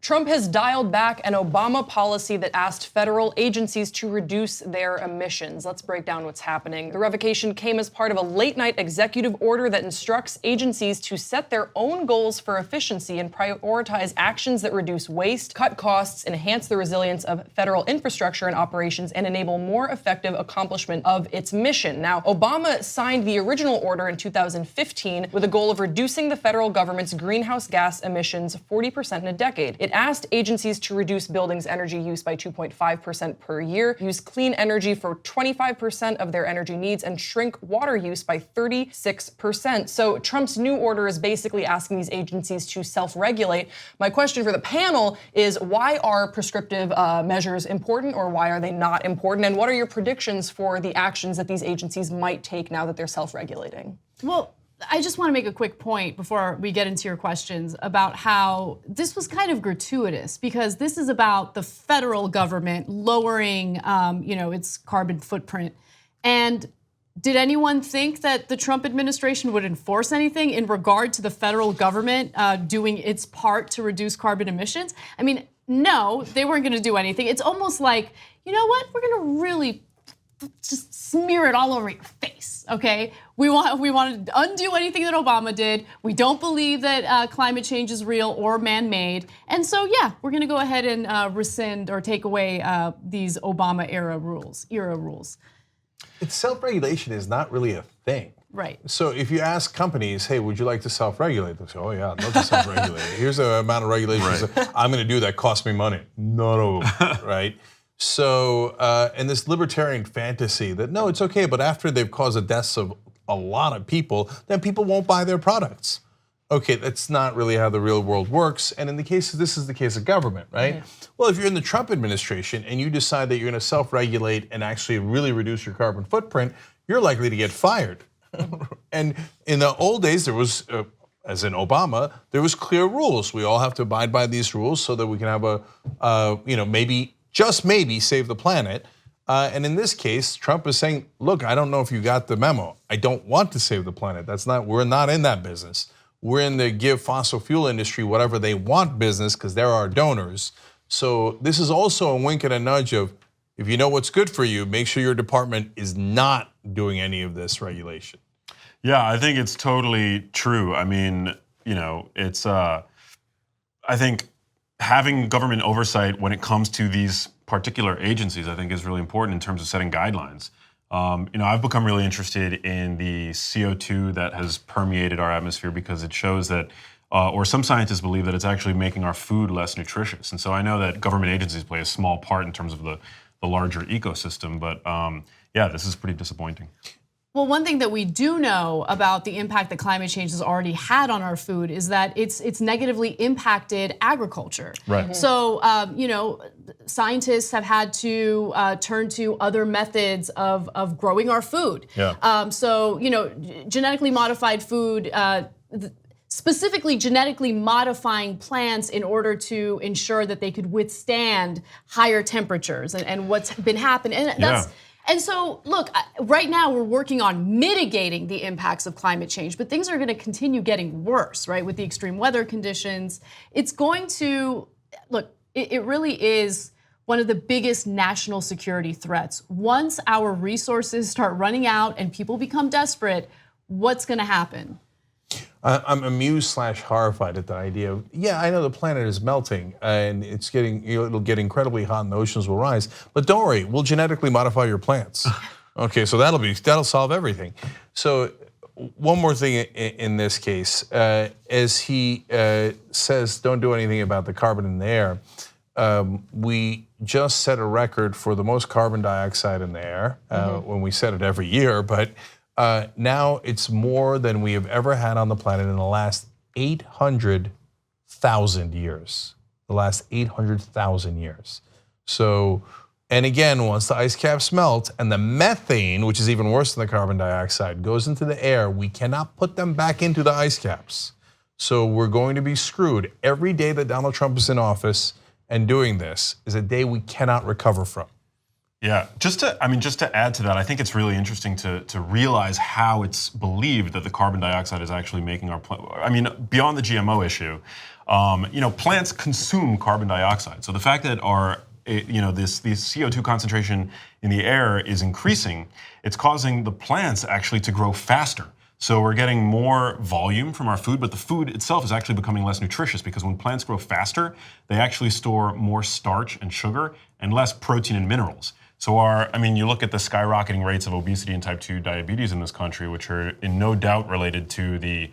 Trump has dialed back an Obama policy that asked federal agencies to reduce their emissions. Let's break down what's happening. The revocation came as part of a late-night executive order that instructs agencies to set their own goals for efficiency and prioritize actions that reduce waste, cut costs, enhance the resilience of federal infrastructure and operations, and enable more effective accomplishment of its mission. Now, Obama signed the original order in 2015 with a goal of reducing the federal government's greenhouse gas emissions 40% in a decade. It asked agencies to reduce buildings' energy use by 2.5% per year, use clean energy for 25% of their energy needs, and shrink water use by 36%. So Trump's new order is basically asking these agencies to self-regulate. My question for the panel is, why are prescriptive measures important, or why are they not important? And what are your predictions for the actions that these agencies might take now that they're self-regulating? Well, I just want to make a quick point before we get into your questions about how this was kind of gratuitous, because this is about the federal government lowering, its carbon footprint. And did anyone think that the Trump administration would enforce anything in regard to the federal government doing its part to reduce carbon emissions? I mean, no, they weren't going to do anything. It's almost like, you know what? We're going to really just smear it all over your face, okay? We want to undo anything that Obama did. We don't believe that climate change is real or man-made. And so, yeah, we're going to go ahead and rescind or take away these Obama-era rules. It's self-regulation is not really a thing. Right. So if you ask companies, hey, would you like to self-regulate? They'll say, oh yeah, I'd love to self-regulate. Here's the amount of regulations I'm going to do that cost me money. No, right? So, and this libertarian fantasy that, no, it's okay, but after they've caused the deaths of a lot of people, then people won't buy their products. Okay, that's not really how the real world works. And in the case, this is the case of government, right? Yeah. Well, if you're in the Trump administration and you decide that you're going to self-regulate and actually really reduce your carbon footprint, you're likely to get fired. And in the old days, there was, as in Obama, there was clear rules. We all have to abide by these rules so that we can have maybe, just maybe, save the planet. And in this case, Trump is saying, look, I don't know if you got the memo. I don't want to save the planet. We're not in that business. We're in the give fossil fuel industry whatever they want business because they're our donors. So this is also a wink and a nudge of, if you know what's good for you, make sure your department is not doing any of this regulation. Yeah, I think it's totally true. I mean, it's, I think having government oversight when it comes to these particular agencies, I think is really important in terms of setting guidelines. I've become really interested in the CO2 that has permeated our atmosphere because it shows that, or some scientists believe that it's actually making our food less nutritious. And so I know that government agencies play a small part in terms of the larger ecosystem, but yeah, this is pretty disappointing. Well, one thing that we do know about the impact that climate change has already had on our food is that it's negatively impacted agriculture. Right. So, scientists have had to turn to other methods of growing our food. Yeah. Genetically modified food, specifically genetically modifying plants in order to ensure that they could withstand higher temperatures and what's been happening. And that's. And so, look, right now we're working on mitigating the impacts of climate change, but things are going to continue getting worse, right, with the extreme weather conditions. It's going to, look, it really is one of the biggest national security threats. Once our resources start running out and people become desperate, what's going to happen? I'm amused / horrified at the idea of, yeah, I know the planet is melting and it's getting, it'll get incredibly hot and the oceans will rise, but don't worry, we'll genetically modify your plants. Okay, so that'll solve everything. So one more thing in this case, as he says, don't do anything about the carbon in the air. We just set a record for the most carbon dioxide in the air when we set it every year, but now it's more than we have ever had on the planet in the last 800,000 years. The last 800,000 years. So, and again, once the ice caps melt and the methane, which is even worse than the carbon dioxide, goes into the air, we cannot put them back into the ice caps. So we're going to be screwed. Every day that Donald Trump is in office and doing this is a day we cannot recover from. Yeah, just to add to that, I think it's really interesting to realize how it's believed that the carbon dioxide is actually making our beyond the GMO issue, plants consume carbon dioxide. So the fact that this CO2 concentration in the air is increasing, it's causing the plants actually to grow faster. So we're getting more volume from our food, but the food itself is actually becoming less nutritious because when plants grow faster, they actually store more starch and sugar and less protein and minerals. So you look at the skyrocketing rates of obesity and type 2 diabetes in this country, which are in no doubt related to the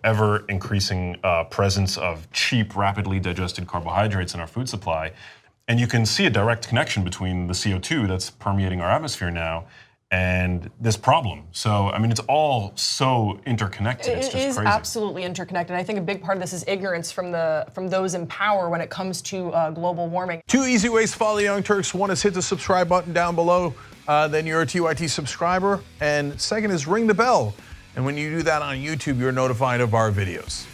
ever increasing presence of cheap, rapidly digested carbohydrates in our food supply. And you can see a direct connection between the CO2 that's permeating our atmosphere now and this problem. So, it's all so interconnected. It's just It is crazy. absolutely interconnected. I think a big part of this is ignorance from those in power when it comes to global warming. 2 easy ways to follow the Young Turks. One is hit the subscribe button down below. Then you're a TYT subscriber. And second is ring the bell. And when you do that on YouTube, you're notified of our videos.